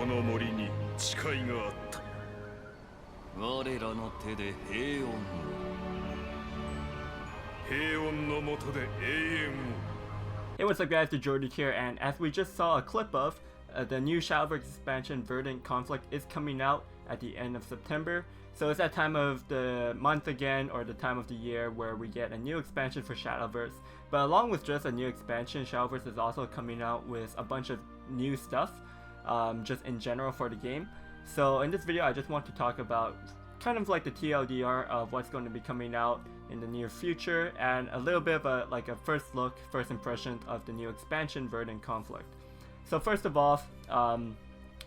の森に誓いがあった。我らの手で平穏を。平穏の下で永遠を。Hey, what's up guys, TheJordude here, and as we just saw a clip of, the new Shadowverse expansion Verdant Conflict is coming out at the end of September. So it's that time of the month again, or the time of the year, where we get a new expansion for Shadowverse. But along with just a new expansion, Shadowverse is also coming out with a bunch of new stuff, just in general for the game. So in this video I just want to talk about kind of like the TLDR of what's going to be coming out in the near future, and a little bit of a first look, first impression of the new expansion Verdant Conflict. So first of all,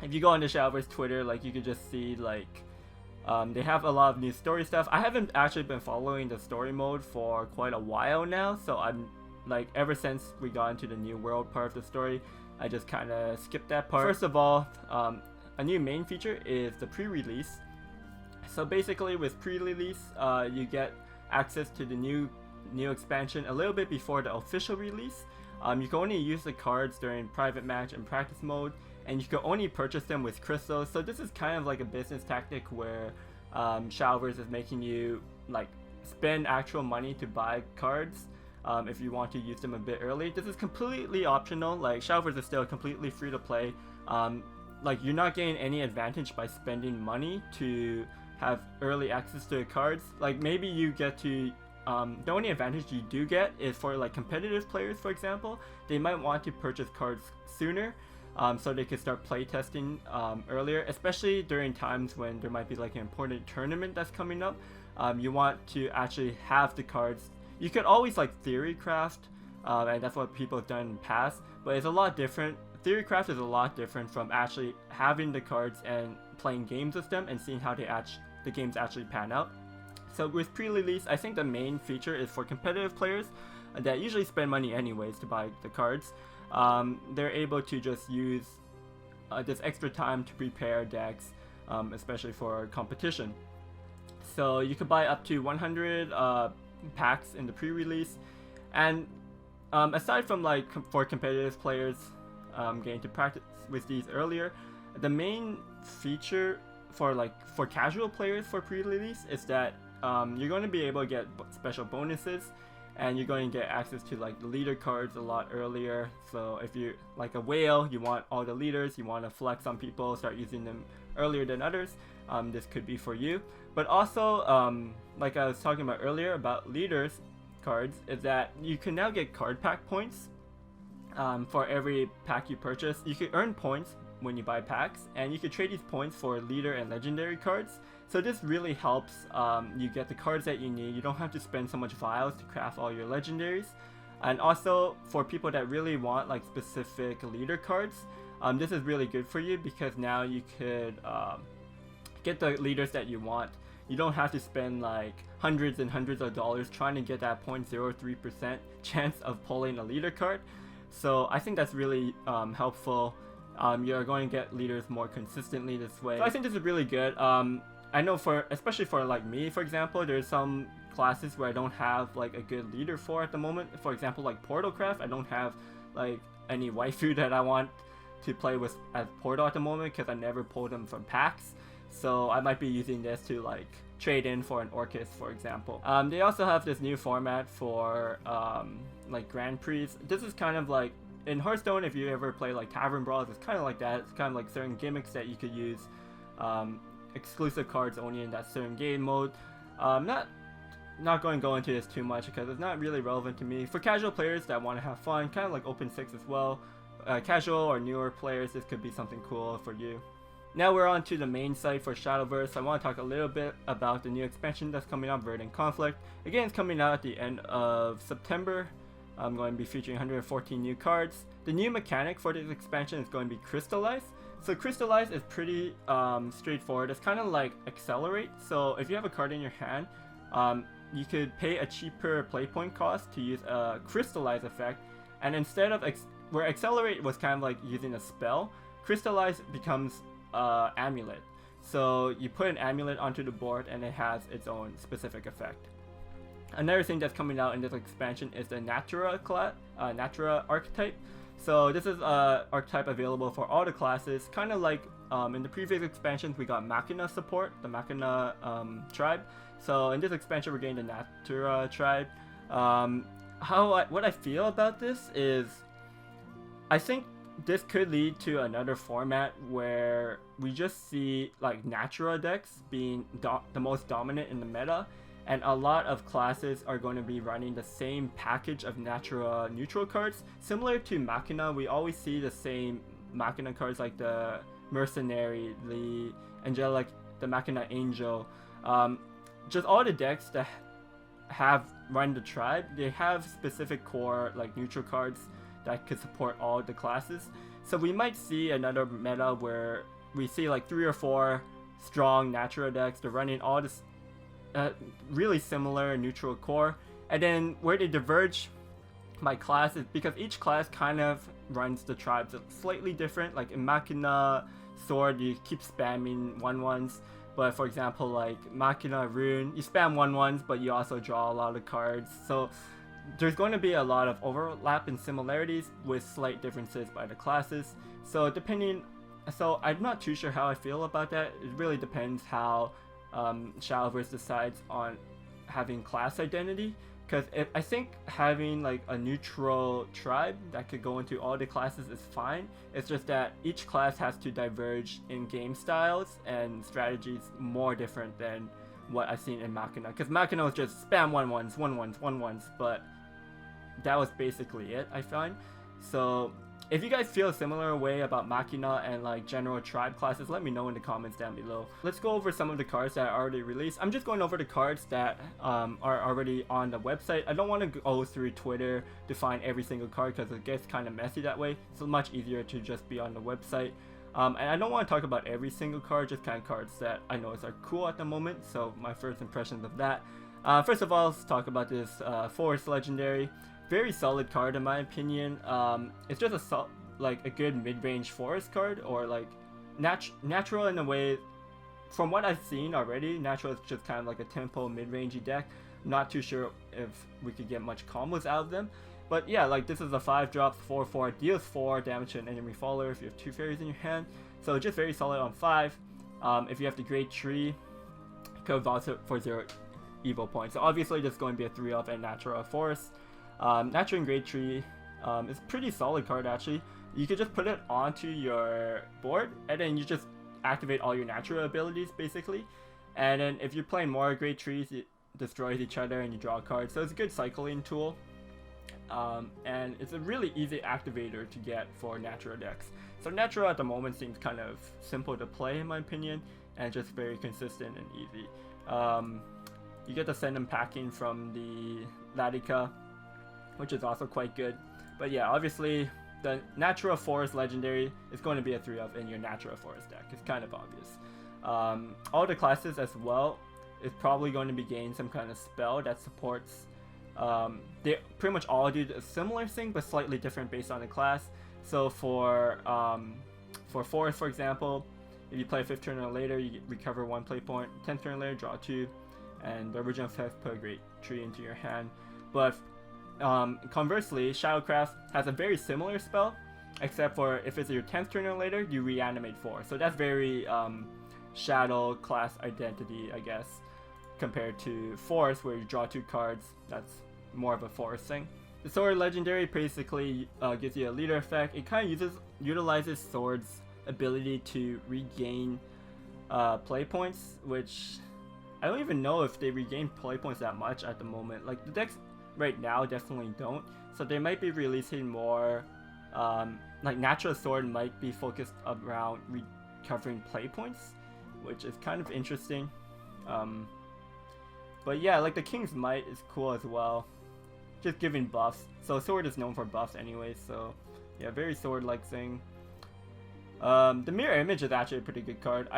if you go on the Shadowverse Twitter, like you can just see like they have a lot of new story stuff. I haven't actually been following the story mode for quite a while now, so I'm like, ever since we got into the new world part of the story, I just kind of skipped that part. First of all, a new main feature is the pre-release. So basically with pre-release, you get access to the new expansion a little bit before the official release. You can only use the cards during private match and practice mode, and you can only purchase them with crystals. So this is kind of like a business tactic where Shadowverse is making you like spend actual money to buy cards if you want to use them a bit early. This is completely optional. Like, Shadowverse is still completely free to play. Like, you're not getting any advantage by spending money to have early access to the cards. Like, maybe you get to the only advantage you do get is for like competitive players, for example. They might want to purchase cards sooner, so they can start playtesting earlier, especially during times when there might be like an important tournament that's coming up. You want to actually have the cards. You could always like theory craft, and that's what people have done in the past, but it's a lot different. Theory craft is a lot different from actually having the cards and playing games with them and seeing how the games actually pan out. So with pre-release, I think the main feature is for competitive players that usually spend money anyways to buy the cards. They're able to just use this extra time to prepare decks, especially for competition. So you could buy up to 100 packs in the pre-release, and aside from like for competitive players getting to practice with these earlier, the main feature for casual players for pre-release is that you're going to be able to get special bonuses, and you're going to get access to like the leader cards a lot earlier. So if you're like a whale, you want all the leaders, you want to flex on people, start using them earlier than others, this could be for you. But also, like I was talking about earlier about leaders cards, is that you can now get card pack points for every pack you purchase. You can earn points when you buy packs, and you can trade these points for leader and legendary cards. So this really helps you get the cards that you need. You don't have to spend so much vials to craft all your legendaries. And also for people that really want like specific leader cards, this is really good for you, because now you could get the leaders that you want. You don't have to spend like hundreds and hundreds of dollars trying to get that 0.03% chance of pulling a leader card. So I think that's really helpful. You're going to get leaders more consistently this way. So I think this is really good. I know especially for like me, for example, there's some classes where I don't have like a good leader for at the moment. For example, like Portalcraft, I don't have like any waifu that I want to play with as Portal at the moment, because I never pulled them from packs. So I might be using this to like trade in for an Orcus, for example. They also have this new format for like Grand Prix. This is kind of like in Hearthstone. If you ever play like Tavern Brawls, it's kind of like that. It's kind of like certain gimmicks that you could use, exclusive cards only in that certain game mode. Not going to go into this too much because it's not really relevant to me. For casual players that want to have fun, kind of like Open 6 as well, casual or newer players, this could be something cool for you. Now we're on to the main site for Shadowverse. I want to talk a little bit about the new expansion that's coming out, Verdant Conflict. Again, it's coming out at the end of September. I'm going to be featuring 114 new cards. The new mechanic for this expansion is going to be Crystalize. So Crystallize is pretty straightforward. It's kind of like Accelerate. So if you have a card in your hand, you could pay a cheaper play point cost to use a Crystallize effect, and instead of where Accelerate was kind of like using a spell, Crystallize becomes Amulet. So you put an amulet onto the board and it has its own specific effect. Another thing that's coming out in this expansion is the Natura archetype. So this is a archetype available for all the classes, kind of like in the previous expansions we got Machina support, the Machina tribe. So in this expansion we're getting the Natura tribe. What I feel about this is, I think this could lead to another format where we just see like Natura decks being the most dominant in the meta, and a lot of classes are going to be running the same package of Natura neutral cards. Similar to Machina, we always see the same Machina cards like the Mercenary, the Angelic, the Machina Angel. Just all the decks that have run the tribe, they have specific core like neutral cards that could support all the classes. So we might see another meta where we see like 3 or 4 strong Natura decks. They're running all this really similar neutral core, and then where they diverge by class is because each class kind of runs the tribes slightly different. Like in Machina Sword, you keep spamming 1/1s, but for example like Machina Rune, you spam 1/1s but you also draw a lot of cards. So there's going to be a lot of overlap and similarities with slight differences by the classes. So I'm not too sure how I feel about that. It really depends how Shadowverse decides on having class identity, because I think having like a neutral tribe that could go into all the classes is fine. It's just that each class has to diverge in game styles and strategies more different than what I've seen in Machina, because Machina was just spam 1/1s, but that was basically it, I find. So if you guys feel a similar way about Machina and like general tribe classes, let me know in the comments down below. Let's go over some of the cards that are already released. I'm just going over the cards that are already on the website. I don't want to go through Twitter to find every single card because it gets kind of messy that way. It's much easier to just be on the website. And I don't want to talk about every single card, just kind of cards that I notice are cool at the moment. So my first impressions of that. First of all, let's talk about this Forest Legendary. Very solid card in my opinion. It's just a good mid-range forest card, or like natural in a way. From what I've seen already, natural is just kind of like a tempo mid-rangey deck. Not too sure if we could get much combos out of them. But yeah, like this is a 5-drop 4/4, deals 4 damage to an enemy follower if you have 2 fairies in your hand. So just very solid on 5. If you have the Great Tree, you could vault it for 0 evil points. So obviously this is going to be a 3-of and Natura Forest. Natura and Great Tree is a pretty solid card actually. You could just put it onto your board and then you just activate all your Natura abilities basically. And then if you're playing more Great Trees, it destroys each other and you draw cards. So it's a good cycling tool. And it's a really easy activator to get for Natura decks. So Natura at the moment seems kind of simple to play in my opinion, and just very consistent and easy. You get the Sendum packing from the Latika, which is also quite good. But yeah, obviously the Natura Forest Legendary is going to be a 3-of in your Natura Forest deck. It's kind of obvious. All the classes as well is probably going to be getting some kind of spell that supports. They pretty much all do a similar thing, but slightly different based on the class. So for Forest, for example, if you play 5th turn or later, you recover 1 play point. 10th turn or later, draw 2, and the original effect, put a Great Tree into your hand. But conversely, Shadowcraft has a very similar spell, except for if it's your 10th turn or later, you reanimate 4. So that's very Shadow class identity, I guess, compared to Forest, where you draw 2 cards. That's more of a Forest thing. The Sword Legendary basically gives you a leader effect. It kind of utilizes Sword's ability to regain play points, which I don't even know if they regain play points that much at the moment. Like the decks right now definitely don't. So they might be releasing more. Like Natural Sword might be focused around recovering play points, which is kind of interesting. But yeah, like the King's Might is cool as well, just giving buffs. So Sword is known for buffs anyway, so yeah, very Sword-like thing. The Mirror Image is actually a pretty good card.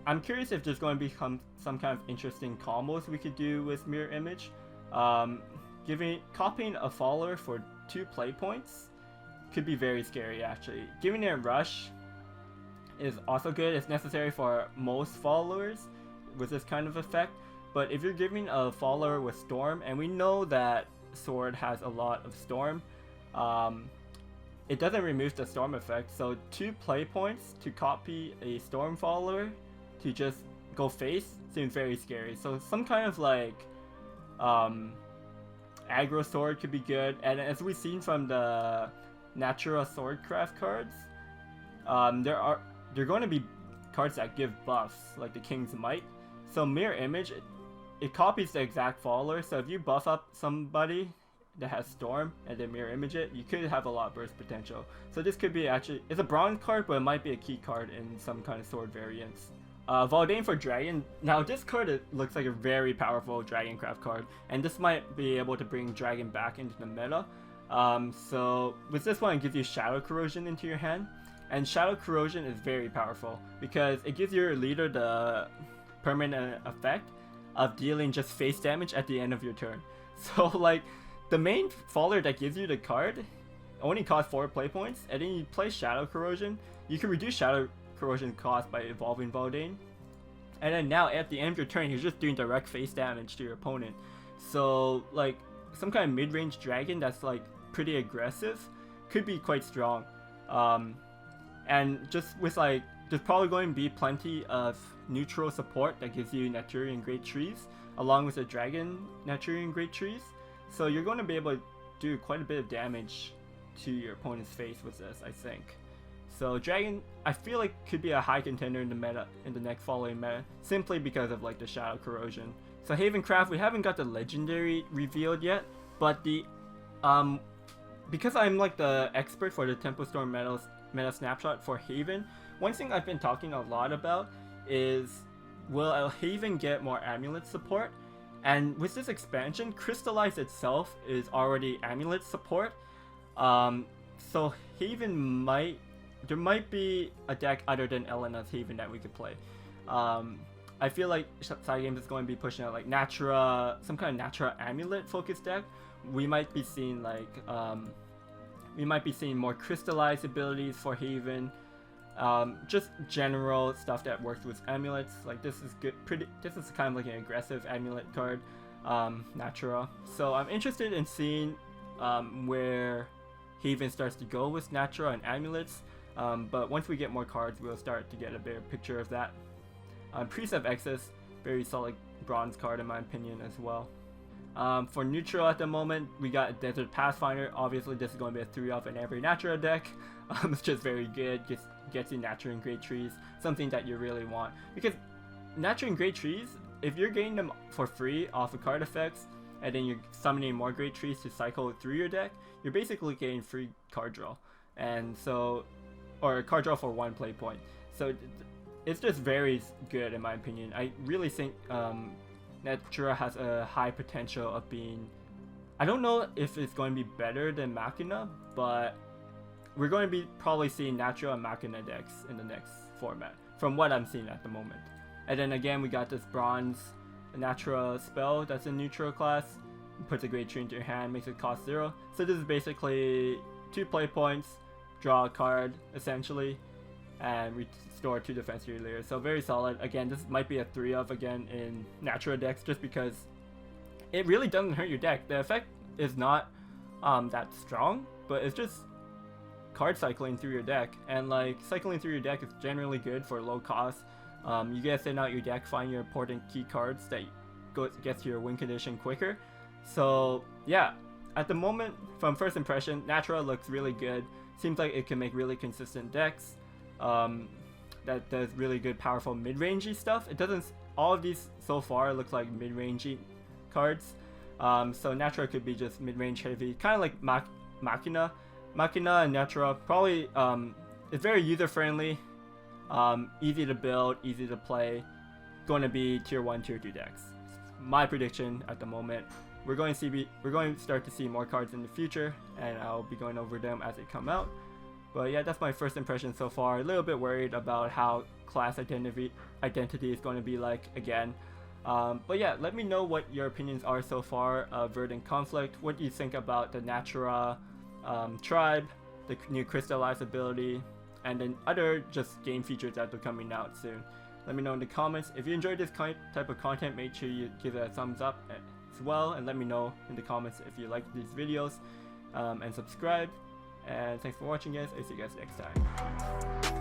I'm curious if there's going to become some kind of interesting combos we could do with Mirror Image. Copying a follower for 2 play points could be very scary actually. Giving it a Rush is also good. It's necessary for most followers with this kind of effect. But if you're giving a follower with Storm, and we know that Sword has a lot of Storm, it doesn't remove the storm effect, so 2 play points to copy a storm follower to just go face seems very scary. So some kind of like aggro sword could be good, and as we've seen from the Natura swordcraft cards, they're going to be cards that give buffs, like the King's Might. So Mirror Image, it copies the exact follower, so if you buff up somebody that has Storm and then Mirror Image it, you could have a lot of burst potential. So this could be actually, it's a bronze card, but it might be a key card in some kind of sword variants. Valdane for Dragon. Now this card looks like a very powerful Dragoncraft card, and this might be able to bring Dragon back into the meta. So with this one, it gives you Shadow Corrosion into your hand, and Shadow Corrosion is very powerful because it gives your leader the permanent effect of dealing just face damage at the end of your turn. So like the main follower that gives you the card only costs 4 play points, and then you play Shadow Corrosion. You can reduce Shadow Corrosion cost by evolving Valdane, and then now at the end of your turn, you're just doing direct face damage to your opponent. So like some kind of mid-range dragon that's like pretty aggressive could be quite strong. And just with like, there's probably going to be plenty of neutral support that gives you Naturian Great Trees along with the Dragon Naturian Great Trees. So you're going to be able to do quite a bit of damage to your opponent's face with this, I think. So Dragon, I feel like could be a high contender in the meta, in the next following meta, simply because of like the Shadow Corrosion. So Havencraft, we haven't got the legendary revealed yet, but the because I'm like the expert for the Tempo Storm meta snapshot for Haven, one thing I've been talking a lot about is, will Haven get more amulet support? And with this expansion, Crystallize itself is already amulet support. So Haven there might be a deck other than Elena's Haven that we could play. I feel like Side Games is going to be pushing out like Natura, some kind of Natura amulet focused deck. We might be seeing like more Crystallized abilities for Haven. Just general stuff that works with amulets. Like this is good. This is kind of like an aggressive amulet card, Natura. So I'm interested in seeing where Haven starts to go with Natura and amulets. But once we get more cards, we'll start to get a better picture of that. Priest of Excess, very solid bronze card in my opinion as well. For neutral at the moment, we got a Desert Pathfinder. Obviously, this is going to be a 3-off in every Natura deck. It's just very good. Gets you Natura and Great Trees, something that you really want. Because Natura and Great Trees, if you're getting them for free off of card effects, and then you're summoning more Great Trees to cycle through your deck, you're basically getting free card draw. And so, or card draw for 1 play point. So it's just very good in my opinion. I really think Natura has a high potential of being, I don't know if it's going to be better than Machina, but we're going to be probably seeing Natura and Machina decks in the next format, from what I'm seeing at the moment. And then again, we got this bronze Natura spell that's in neutral class. Puts a Great Tree into your hand, makes it cost 0. So this is basically 2 play points, draw a card essentially, and restore 2 defense to your layer. So very solid. Again, this might be a 3-of again in Natura decks, just because it really doesn't hurt your deck. The effect is not that strong, but it's just card cycling through your deck, and like cycling through your deck is generally good for low cost. You get to thin out your deck, find your important key cards that gets your win condition quicker. So yeah, at the moment, from first impression, Natura looks really good. Seems like it can make really consistent decks that does really good powerful mid-rangey stuff. It doesn't, all of these so far look like mid-rangey cards. So Natura could be just mid-range heavy, kind of like Machina and Natura. Probably it's very user-friendly, easy to build, easy to play. Going to be tier 1, tier 2 decks. My prediction at the moment. We're going to start to see more cards in the future, and I'll be going over them as they come out. But yeah, that's my first impression so far. A little bit worried about how class identity is going to be like again. But yeah, let me know what your opinions are so far of Verdant Conflict. What do you think about the Natura tribe, the new Crystallize ability, and then other just game features that are coming out soon? Let me know in the comments. If you enjoyed this type of content, make sure you give it a thumbs up as well, and let me know in the comments if you like these videos, and subscribe. And thanks for watching, guys. I'll see you guys next time.